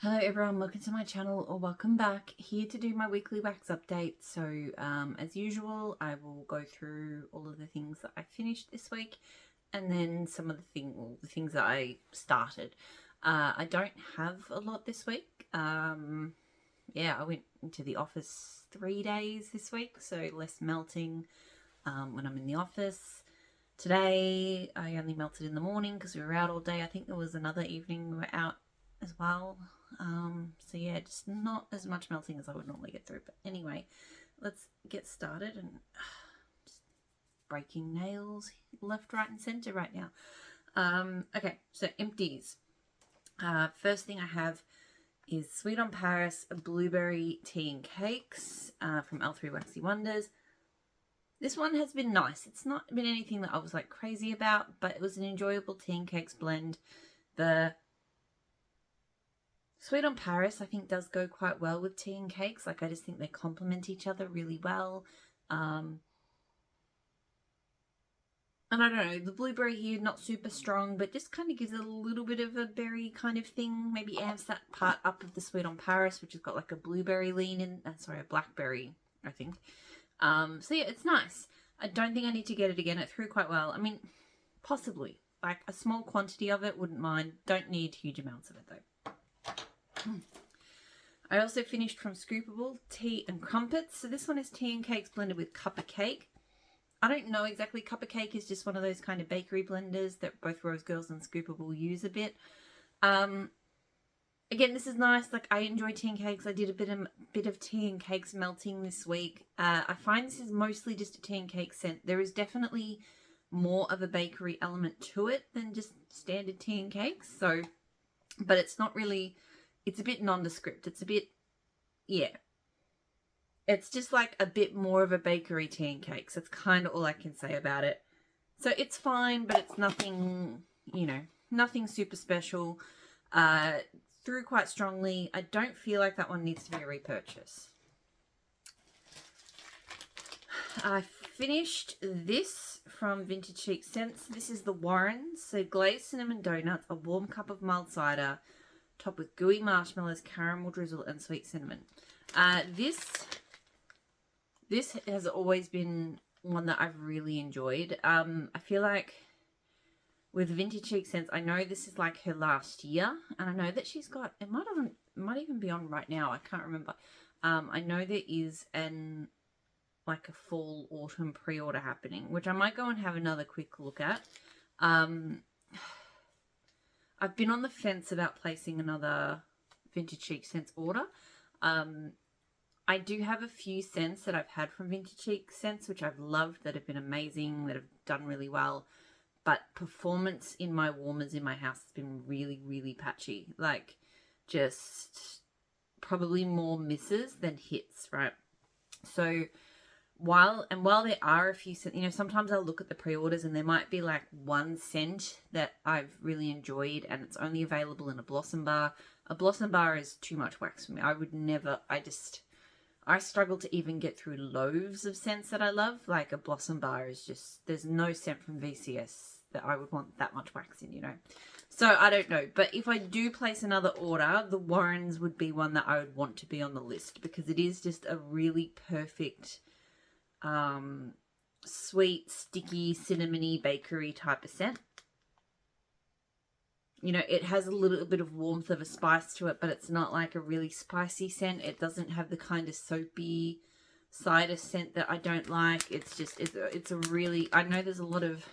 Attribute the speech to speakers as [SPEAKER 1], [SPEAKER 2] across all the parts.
[SPEAKER 1] Hello everyone, welcome to my channel or welcome back. Here to do my weekly wax update. So as usual, I will go through all of the things that I finished this week and then some of the things that I started. I don't have a lot this week. Yeah, I went into the office 3 days this week, so less melting when I'm in the office. Today I only melted in the morning because we were out all day. I think there was another evening we were out as well. So yeah, just not as much melting as I would normally get through. But anyway, let's get started and just breaking nails left, right and center right now. Okay, so empties. First thing I have is Sweet on Paris Blueberry Tea and Cakes from L3 Waxy Wonders. This one has been nice. It's not been anything that I was like crazy about, but it was an enjoyable tea and cakes blend. The Sweet on Paris, I think, does go quite well with tea and cakes. Like, I just think they complement each other really well. And I don't know, the blueberry here, not super strong, but just kind of gives it a little bit of a berry kind of thing. Maybe amps that part up of the Sweet on Paris, which has got like a blueberry lean in. Sorry, a blackberry, I think. So yeah, it's nice. I don't think I need to get it again. It threw quite well. I mean, possibly. Like, a small quantity of it, wouldn't mind. Don't need huge amounts of it, though. I also finished from Scoopable Tea and Crumpets. So this one is tea and cakes blended with cup of cake. I don't know exactly. Cup of cake is just one of those kind of bakery blenders that both Rose Girls and Scoopable use a bit. Again, this is nice. Like, I enjoy tea and cakes. I did a bit of tea and cakes melting this week. I find this is mostly just a tea and cake scent. There is definitely more of a bakery element to it than just standard tea and cakes. So, but it's not really. It's a bit nondescript. It's a bit, yeah. It's just like a bit more of a bakery tea and cakes. That's kind of all I can say about it. So it's fine, but it's nothing, you know, nothing super special. Through quite strongly. I don't feel like that one needs to be a repurchase. I finished this from Vintage Chic Scents. This is the Warrens. So glazed cinnamon donuts, a warm cup of mild cider, topped with gooey marshmallows, caramel drizzle, and sweet cinnamon. This has always been one that I've really enjoyed. I feel like with Vintage Chic Scents, I know this is like her last year, and I know that she's got, it might even be on right now. I can't remember. I know there is like a fall autumn pre-order happening, which I might go and have another quick look at. I've been on the fence about placing another Vintage Chic Scents order. I do have a few scents that I've had from Vintage Chic Scents, which I've loved, that have been amazing, that have done really well. But performance in my warmers in my house has been really, really patchy. Like, just probably more misses than hits, right? So while there are a few scents, you know, sometimes I'll look at the pre-orders and there might be like one scent that I've really enjoyed and it's only available in a Blossom Bar. A Blossom Bar is too much wax for me. I would never, I struggle to even get through loaves of scents that I love. Like, a Blossom Bar is just, there's no scent from VCS that I would want that much wax in, you know. So I don't know, but if I do place another order, the Warrens would be one that I would want to be on the list because it is just a really perfect sweet, sticky, cinnamony, bakery type of scent. You know, it has a little bit of warmth of a spice to it, but it's not like a really spicy scent. It doesn't have the kind of soapy cider scent that I don't like. It's just, it's a really, I know there's a lot of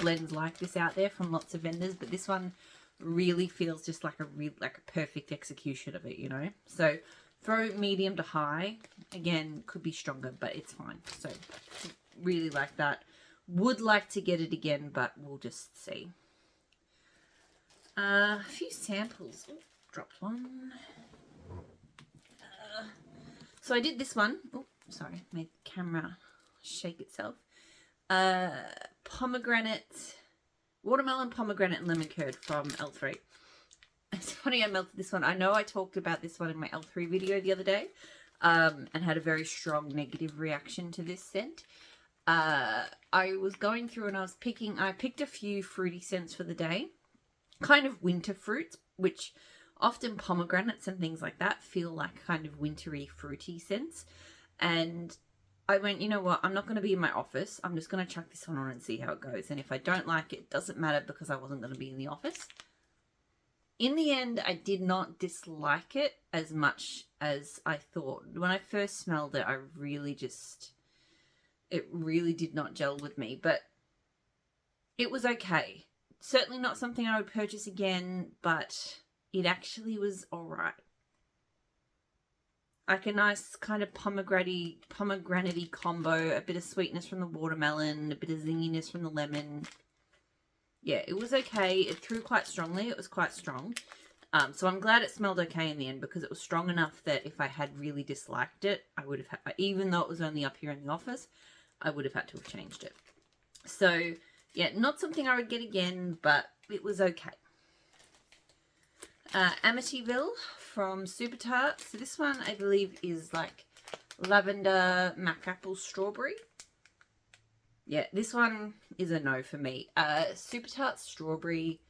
[SPEAKER 1] blends like this out there from lots of vendors, but this one really feels just like a perfect execution of it, you know. So throw medium to high. Again, could be stronger, but it's fine. So really like that. Would like to get it again, but we'll just see. A few samples. Oh, dropped one. So I did this one. Oh, sorry, made the camera shake itself. Pomegranate, watermelon, pomegranate, and lemon curd from L3. It's funny I melted this one. I know I talked about this one in my L3 video the other day and had a very strong negative reaction to this scent. I was going through and I picked a few fruity scents for the day. Kind of winter fruits, which often pomegranates and things like that feel like kind of wintry, fruity scents. And I went, you know what, I'm not going to be in my office. I'm just going to chuck this one on and see how it goes. And if I don't like it, it doesn't matter because I wasn't going to be in the office. In the end, I did not dislike it as much as I thought. When I first smelled it, it really did not gel with me, but it was okay. Certainly not something I would purchase again, but it actually was all right. Like a nice kind of pomegranate-y combo, a bit of sweetness from the watermelon, a bit of zinginess from the lemon. Yeah, it was okay. It threw quite strongly. It was quite strong. So I'm glad it smelled okay in the end because it was strong enough that if I had really disliked it, I would have, even though it was only up here in the office, I would have had to have changed it. So yeah, not something I would get again, but it was okay. Amityville from Supertarts. So this one I believe is like lavender, mac apple, strawberry. Yeah, this one is a no for me. Supertarts strawberry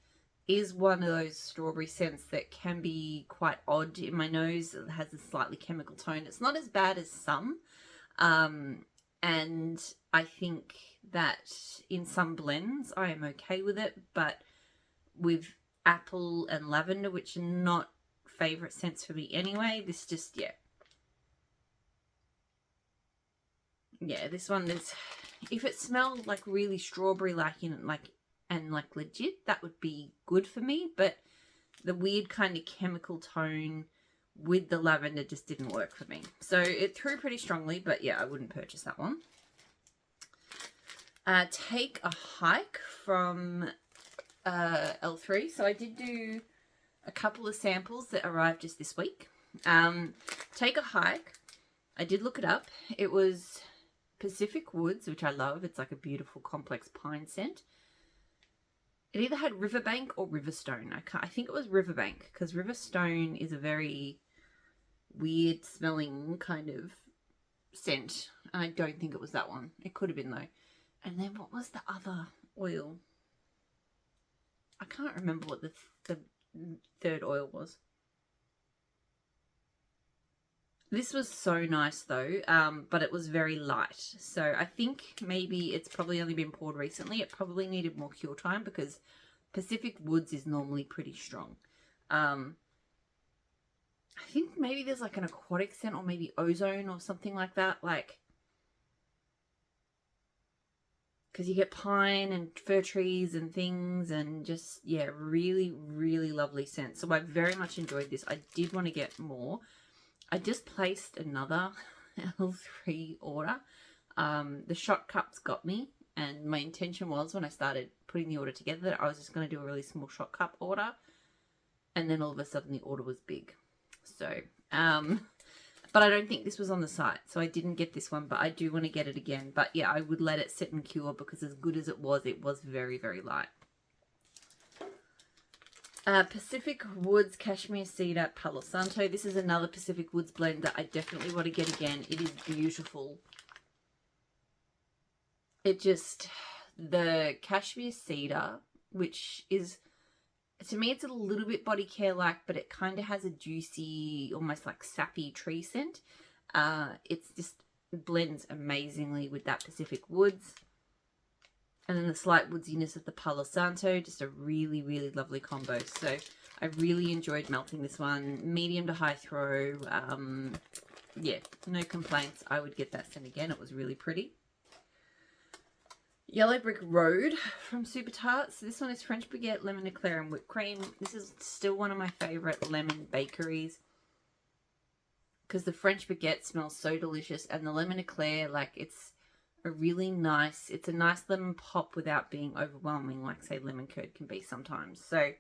[SPEAKER 1] is one of those strawberry scents that can be quite odd in my nose. It has a slightly chemical tone. It's not as bad as some. And I think that in some blends I am okay with it, but with apple and lavender, which are not favourite scents for me anyway, this just, yeah. Yeah, this one is, if it smelled like really strawberry-like in like and like legit, that would be good for me, but the weird kind of chemical tone with the lavender just didn't work for me. So it threw pretty strongly, but yeah, I wouldn't purchase that one. Take a Hike from L3. So I did do a couple of samples that arrived just this week. Take a Hike, I did look it up. It was Pacific Woods, which I love. It's like a beautiful complex pine scent. It either had Riverbank or Riverstone. I think it was Riverbank because Riverstone is a very weird smelling kind of scent. And I don't think it was that one. It could have been though. And then what was the other oil? I can't remember what the third oil was. This was so nice though, but it was very light. So I think maybe it's probably only been poured recently. It probably needed more cure time because Pacific Woods is normally pretty strong. I think maybe there's like an aquatic scent or maybe ozone or something like that. Like, because you get pine and fir trees and things and just, yeah, really, really lovely scent. So I very much enjoyed this. I did want to get more. I just placed another L3 order. The shot cups got me, and my intention was when I started putting the order together that I was just going to do a really small shot cup order, and then all of a sudden the order was big. So, but I don't think this was on the site, so I didn't get this one, but I do want to get it again. But yeah, I would let it sit and cure because as good as it was very, very light. Pacific Woods Cashmere Cedar Palo Santo. This is another Pacific Woods blend that I definitely want to get again. It is beautiful. It just, the Cashmere Cedar, which is, to me it's a little bit body care like, but it kind of has a juicy, almost like sappy tree scent. It's just blends amazingly with that Pacific Woods. And then the slight woodsiness of the Palo Santo, just a really, really lovely combo. So I really enjoyed melting this one. Medium to high throw. Yeah, no complaints. I would get that scent again. It was really pretty. Yellow Brick Road from Supertarts. So this one is French Baguette, lemon eclair and whipped cream. This is still one of my favourite lemon bakeries because the French Baguette smells so delicious, and the lemon eclair, like, it's a really nice, it's a nice lemon pop without being overwhelming like, say, lemon curd can be sometimes. So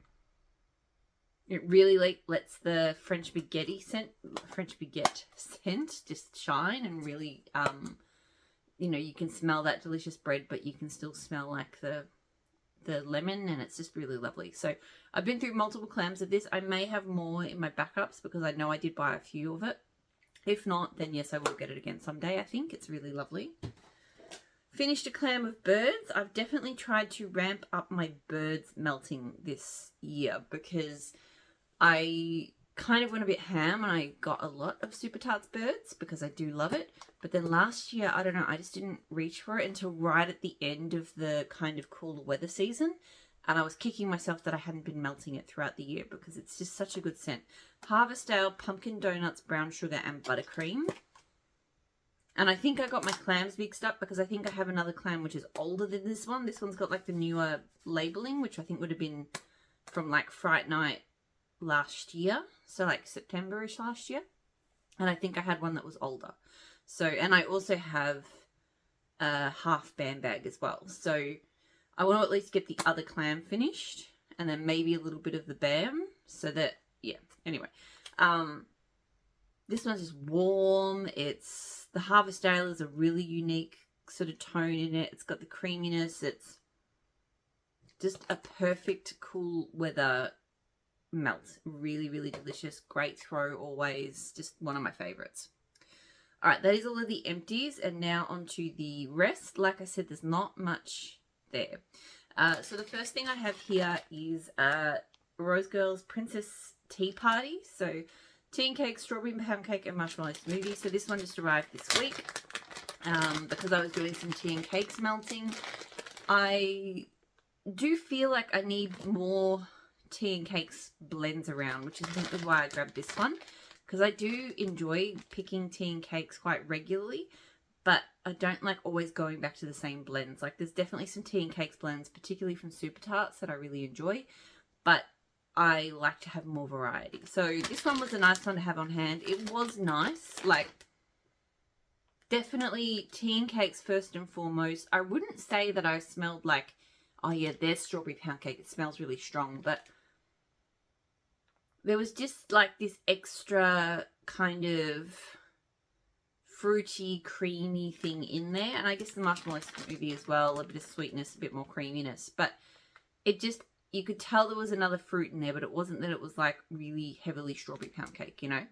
[SPEAKER 1] it really lets the French Baguette scent just shine and really, you know, you can smell that delicious bread, but you can still smell like the lemon, and it's just really lovely. So I've been through multiple clams of this. I may have more in my backups because I know I did buy a few of it. If not, then yes, I will get it again someday. I think it's really lovely. Finished a Clam of Burns. I've definitely tried to ramp up my birds melting this year because I kind of went a bit ham and I got a lot of Supertarts birds because I do love it. But then last year, I don't know, I just didn't reach for it until right at the end of the kind of cooler weather season. And I was kicking myself that I hadn't been melting it throughout the year because it's just such a good scent. Harvest Ale, pumpkin donuts, brown sugar, and buttercream. And I think I got my clams mixed up because I think I have another clam which is older than this one. This one's got like the newer labeling, which I think would have been from like Fright Night last year. So like September-ish last year. And I think I had one that was older. So, and I also have a half band bag as well. So I want to at least get the other clam finished and then maybe a little bit of the BAM so that, yeah, anyway. This one's just warm. It's, the Harvest Ale is a really unique sort of tone in it. It's got the creaminess. It's just a perfect cool weather melt. Really, really delicious. Great throw always. Just one of my favorites. All right, that is all of the empties. And now onto the rest. Like I said, there's not much there. So the first thing I have here is Rose Girls Princess Tea Party. So tea and cake, strawberry pound cake, and marshmallow smoothie. So this one just arrived this week because I was doing some tea and cakes melting. I do feel like I need more tea and cakes blends around, which is I think is why I grabbed this one, because I do enjoy picking tea and cakes quite regularly, but I don't like always going back to the same blends. Like there's definitely some tea and cakes blends, particularly from Supertarts, that I really enjoy, but I like to have more variety. So this one was a nice one to have on hand. It was nice, like definitely tea and cakes first and foremost. I wouldn't say that I smelled like, oh yeah, there's strawberry pound cake. It smells really strong, but there was just like this extra kind of fruity, creamy thing in there. And I guess the marshmallow smoothie as well, a bit of sweetness, a bit more creaminess. But it just, you could tell there was another fruit in there, but it wasn't that it was like really heavily strawberry pound cake, you know?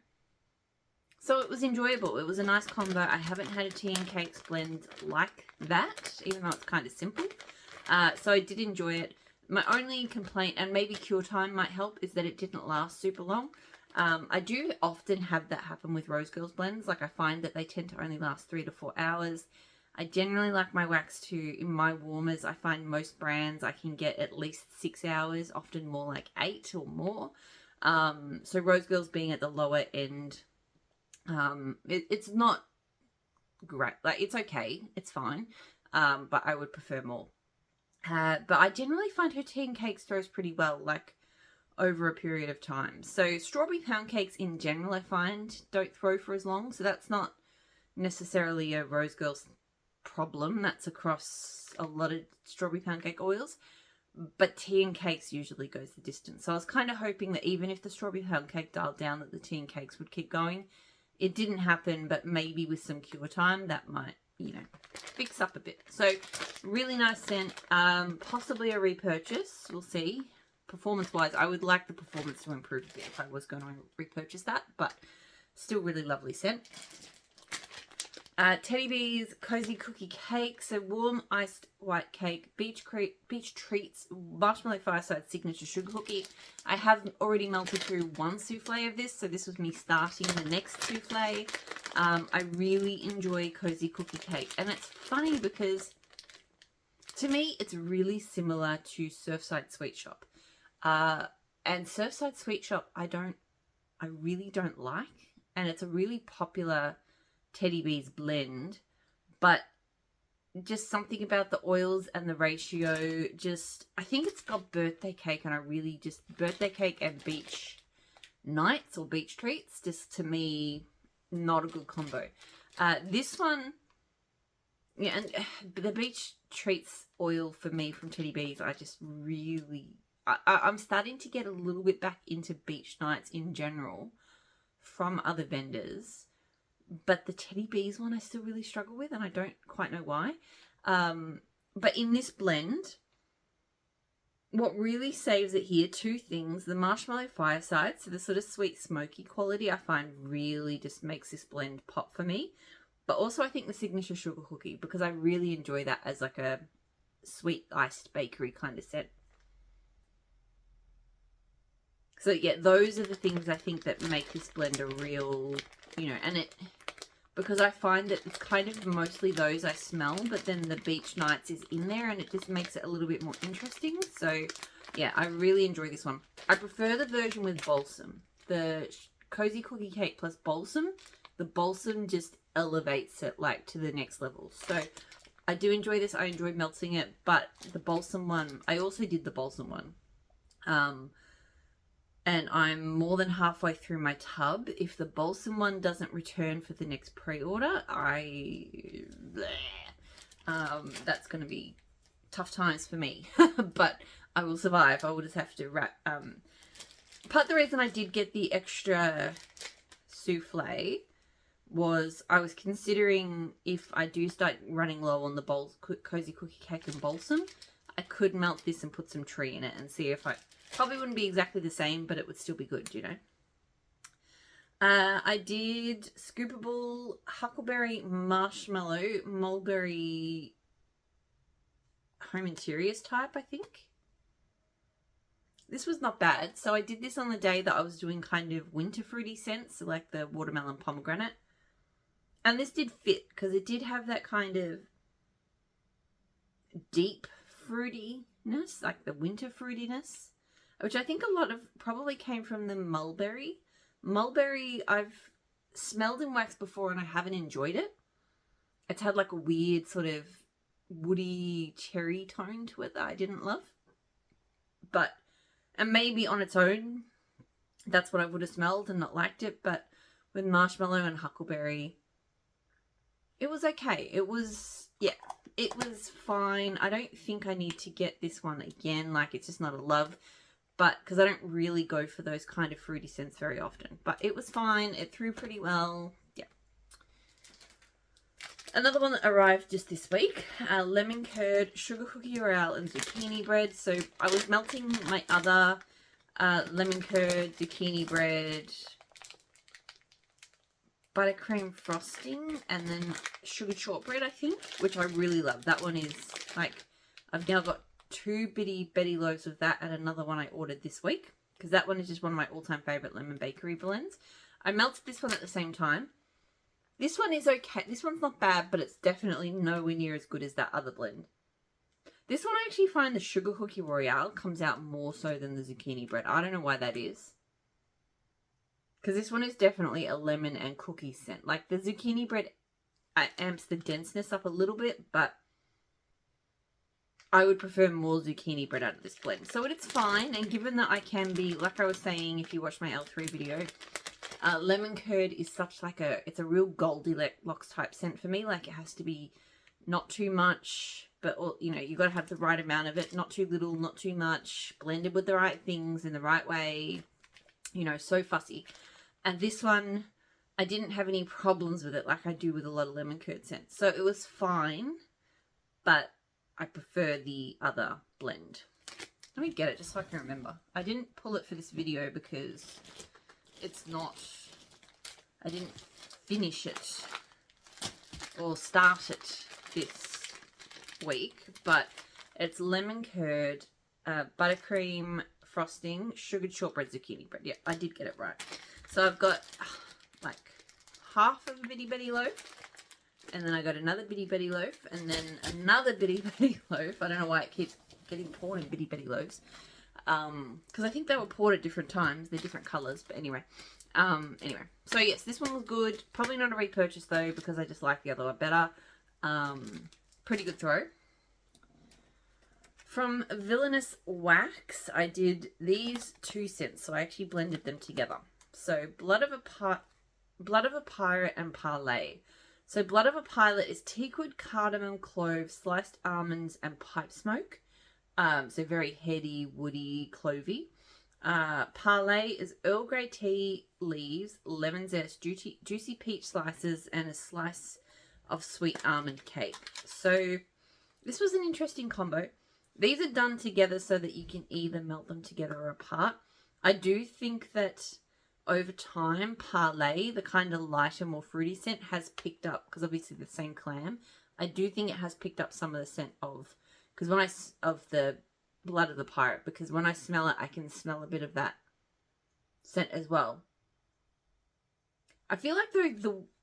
[SPEAKER 1] So it was enjoyable. It was a nice combo. I haven't had a tea and cakes blend like that, even though it's kind of simple. So I did enjoy it. My only complaint, and maybe cure time might help, is that it didn't last super long. I do often have that happen with Rose Girls blends. Like I find that they tend to only last 3 to 4 hours. I generally like my wax to, in my warmers, I find most brands I can get at least 6 hours, often more like 8 or more. So Rose Girls being at the lower end, it's not great. Like it's okay, it's fine, but I would prefer more. But I generally find her tea and cakes throws pretty well, like over a period of time. So strawberry pound cakes in general, I find, don't throw for as long. So that's not necessarily a Rose Girls problem. That's across a lot of strawberry pound cake oils. But tea and cakes usually goes the distance. So I was kind of hoping that even if the strawberry pound cake dialed down, that the tea and cakes would keep going. It didn't happen, but maybe with some cure time, that might, you know, fix up a bit. So really nice scent. Possibly a repurchase. We'll see. Performance-wise, I would like the performance to improve a bit if I was going to repurchase that, but still really lovely scent. Teddy Bees Cozy Cookie Cake. So warm iced white cake, beach treats, marshmallow fireside signature sugar cookie. I have already melted through one souffle of this, so this was me starting the next souffle. I really enjoy Cozy Cookie Cake, and it's funny because to me it's really similar to Surfside Sweet Shop. And Surfside Sweet Shop I really don't like, and it's a really popular Teddy Bees blend, but just something about the oils and the ratio, just I think it's got birthday cake, and I really just birthday cake and beach nights or beach treats, just to me not a good combo. This one, yeah, and the beach treats oil for me from Teddy Bees, I just really I'm starting to get a little bit back into beach nights in general from other vendors. But the Teddy Bees one I still really struggle with, and I don't quite know why. But in this blend, what really saves it here, two things. The Marshmallow Fireside, so the sort of sweet smoky quality I find really just makes this blend pop for me. But also I think the Signature Sugar Cookie, because I really enjoy that as like a sweet iced bakery kind of scent. So yeah, those are the things I think that make this blend a real, you know, and it, because I find that it's kind of mostly those I smell, but then the Beach Nights is in there and it just makes it a little bit more interesting. So yeah, I really enjoy this one. I prefer the version with balsam. The Cozy Cookie Cake plus balsam, the balsam just elevates it like to the next level. So I do enjoy this. I enjoy melting it, but the balsam one, I also did the balsam one. And I'm more than halfway through my tub. If the balsam one doesn't return for the next pre-order, that's going to be tough times for me. But I will survive. I will just have to wrap. Part of the reason I did get the extra souffle was I was considering if I do start running low on the Cozy Cookie Cake and balsam, I could melt this and put some tree in it and see if I... Probably wouldn't be exactly the same, but it would still be good, you know. I did Scoopable, Huckleberry, Marshmallow, Mulberry, Home Interiors type, I think. This was not bad. So I did this on the day that I was doing kind of winter fruity scents, so like the watermelon pomegranate. And this did fit because it did have that kind of deep fruitiness, like the winter fruitiness, which I think a lot of probably came from the mulberry. Mulberry I've smelled in wax before and I haven't enjoyed it. It's had like a weird sort of woody cherry tone to it that I didn't love. But, and maybe on its own, that's what I would have smelled and not liked it. But with marshmallow and huckleberry, it was okay. It was, yeah, it was fine. I don't think I need to get this one again. Like, it's just not a love. But, because I don't really go for those kind of fruity scents very often. But it was fine. It threw pretty well. Yeah. Another one that arrived just this week. Lemon curd, sugar cookie Royale, and zucchini bread. So, I was melting my other lemon curd, zucchini bread, buttercream frosting, and then sugar shortbread, I think. Which I really love. That one is, like, I've now got 2 bitty Betty loaves of that and another one I ordered this week because that one is just one of my all-time favorite lemon bakery blends. I melted this one at the same time. This one is okay. This one's not bad, but it's definitely nowhere near as good as that other blend. This one I actually find the sugar cookie Royale comes out more so than the zucchini bread. I don't know why that is. Because this one is definitely a lemon and cookie scent. Like the zucchini bread amps the denseness up a little bit, but I would prefer more zucchini bread out of this blend. So it's fine, and given that I can be, like I was saying, if you watch my L3 video, lemon curd is such like it's a real Goldilocks type scent for me. Like it has to be not too much, but, you know, you got to have the right amount of it. Not too little, not too much, blended with the right things in the right way. You know, so fussy. And this one, I didn't have any problems with it like I do with a lot of lemon curd scents. So it was fine, but I prefer the other blend. Let me get it just so I can remember. I didn't pull it for this video because it's not, I didn't finish it or start it this week, but it's lemon curd, buttercream frosting, sugared shortbread, zucchini bread. Yeah, I did get it right. So I've got like half of a bitty Betty loaf. And then I got another bitty Betty loaf, and then another bitty Betty loaf. I don't know why it keeps getting poured in bitty Betty loaves. Because I think they were poured at different times. They're different colours, but anyway. So yes, this one was good. Probably not a repurchase though, because I just like the other one better. Pretty good throw. From Villainous Wax, I did these 2 scents. So I actually blended them together. So Blood of a Pirate and Parlay. So Blood of a Pilot is teakwood, cardamom, cloves, sliced almonds, and pipe smoke. So very heady, woody, clovey. Parlay is Earl Grey tea leaves, lemon zest, juicy peach slices, and a slice of sweet almond cake. So this was an interesting combo. These are done together so that you can either melt them together or apart. I do think that over time, Parlay, the kind of lighter, more fruity scent, has picked up, because obviously the same clam, I do think it has picked up some of the scent of the Blood of the Pirate, because when I smell it, I can smell a bit of that scent as well. I feel like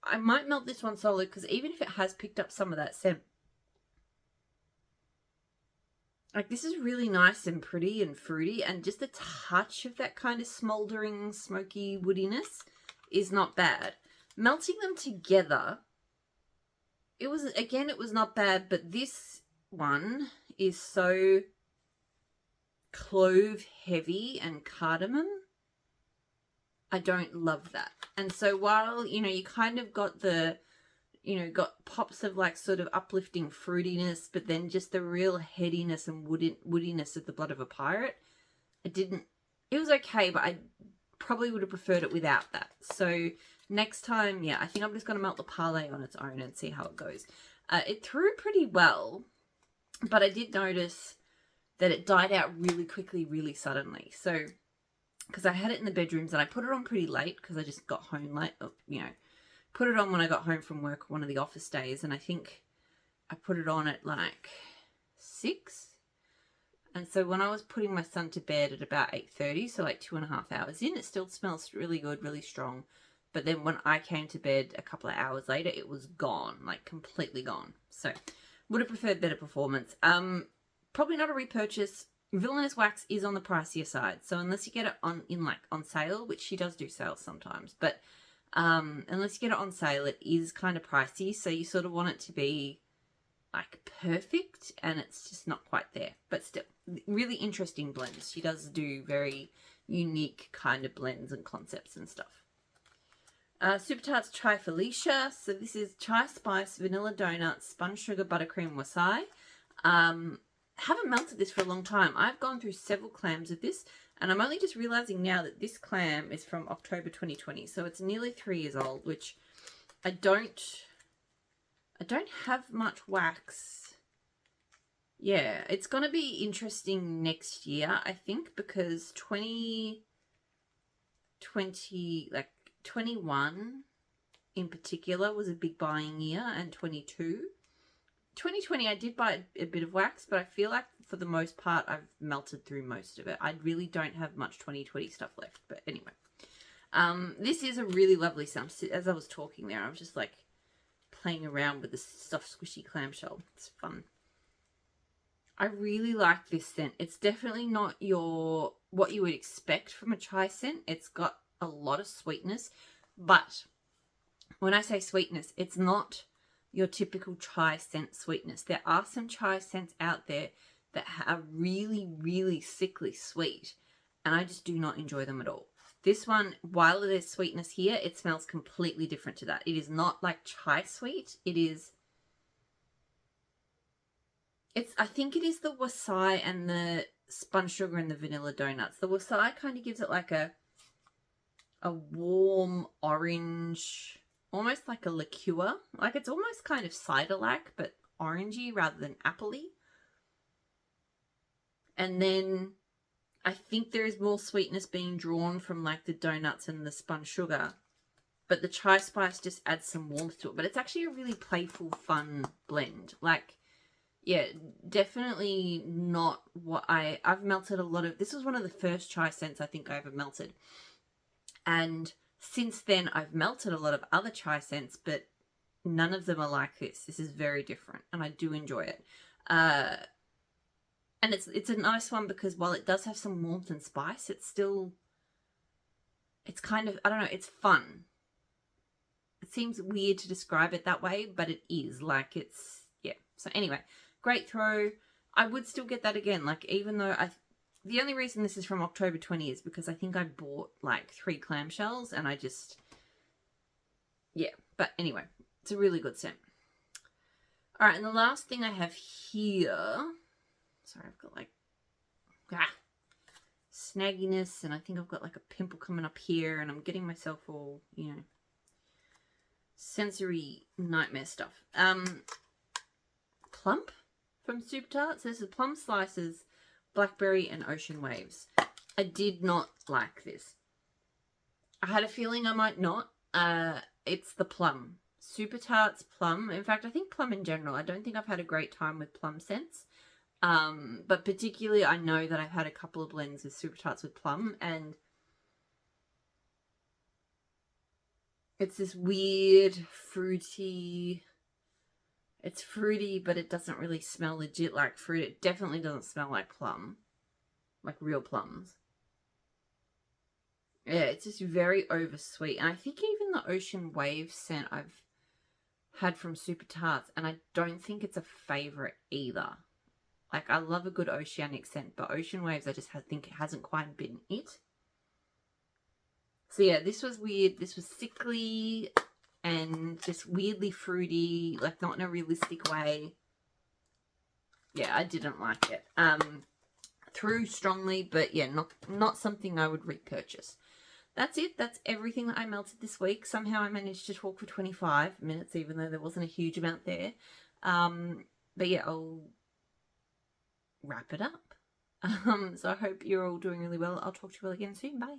[SPEAKER 1] I might melt this one solid because even if it has picked up some of that scent, like this is really nice and pretty and fruity, and just a touch of that kind of smouldering, smoky woodiness is not bad. Melting them together, it was not bad, but this one is so clove heavy and cardamom. I don't love that. And so while, you know, you kind of got the, you know, got pops of like sort of uplifting fruitiness, but then just the real headiness and woodiness of the Blood of a Pirate, it was okay, but I probably would have preferred it without that. So next time, yeah, I think I'm just going to melt the Parley on its own and see how it goes. It threw pretty well, but I did notice that it died out really quickly, really suddenly. So, because I had it in the bedrooms and I put it on pretty late because I just got home late, you know, put it on when I got home from work one of the office days, and I think I put it on at like 6. And so when I was putting my son to bed at about 8:30, so like 2.5 hours in, it still smells really good, really strong. But then when I came to bed a couple of hours later, it was gone, like completely gone. So would have preferred better performance. Probably not a repurchase. Villainous Wax is on the pricier side. So unless you get it on sale, which she does do sales sometimes, but unless you get it on sale, it is kind of pricey. So you sort of want it to be like perfect, and it's just not quite there. But still, really interesting blends. She does do very unique kind of blends and concepts and stuff. Supertarts Chai Felicia. So this is chai spice, vanilla donuts, spun sugar, buttercream, wasai. Haven't melted this for a long time. I've gone through several clams of this, and I'm only just realizing now that this clam is from October 2020. So it's nearly 3 years old, which I don't have much wax. Yeah, it's going to be interesting next year, I think, because 2020, like 21 in particular was a big buying year, and 2020 I did buy a bit of wax, but I feel like for the most part I've melted through most of it. I really don't have much 2020 stuff left, but anyway. This is a really lovely scent. As I was talking there, I was just like playing around with this soft squishy clamshell. It's fun. I really like this scent. It's definitely not what you would expect from a chai scent. It's got a lot of sweetness, but when I say sweetness, it's not your typical chai scent sweetness. There are some chai scents out there that are really, really sickly sweet, and I just do not enjoy them at all. This one, while there's sweetness here, it smells completely different to that. It is not like chai sweet. I think it is the wasai and the spun sugar and the vanilla donuts. The wasai kind of gives it like a warm orange, almost like a liqueur. Like it's almost kind of cider-like, but orangey rather than appley. And then I think there is more sweetness being drawn from like the donuts and the spun sugar. But the chai spice just adds some warmth to it. But it's actually a really playful, fun blend. Like, yeah, definitely not what I've melted a lot of. This was one of the first chai scents I think I ever melted. And since then, I've melted a lot of other chai scents, but none of them are like this. This is very different, and I do enjoy it. And it's a nice one because while it does have some warmth and spice, it's kind of, I don't know, it's fun. It seems weird to describe it that way, but it is. Like, yeah. So anyway, great throw. I would still get that again. Like, even though the only reason this is from October 20 is because I think I bought like 3 clamshells and I just, yeah. But anyway, it's a really good scent. All right, and the last thing I have here, sorry, I've got like, snagginess, and I think I've got like a pimple coming up here, and I'm getting myself all, you know, sensory nightmare stuff. Plump from Supertarts. This is plum slices, blackberry, and ocean waves. I did not like this. I had a feeling I might not. It's the plum. Supertarts plum. In fact, I think plum in general. I don't think I've had a great time with plum scents. But particularly I know that I've had a couple of blends with Supertarts with plum, and It's this weird fruity, it's fruity, but it doesn't really smell legit like fruit. It definitely doesn't smell like plum, like real plums. Yeah, it's just very oversweet. And I think even the Ocean Wave scent I've had from Supertarts, and I don't think it's a favourite either. Like, I love a good oceanic scent, but Ocean Waves I just think it hasn't quite been it. So yeah, this was weird. This was sickly and just weirdly fruity, like not in a realistic way. Yeah, I didn't like it. Through strongly, but yeah, not something I would repurchase. That's it. That's everything that I melted this week. Somehow I managed to talk for 25 minutes, even though there wasn't a huge amount there. But yeah, I'll wrap it up. So I hope you're all doing really well. I'll talk to you all again soon. Bye.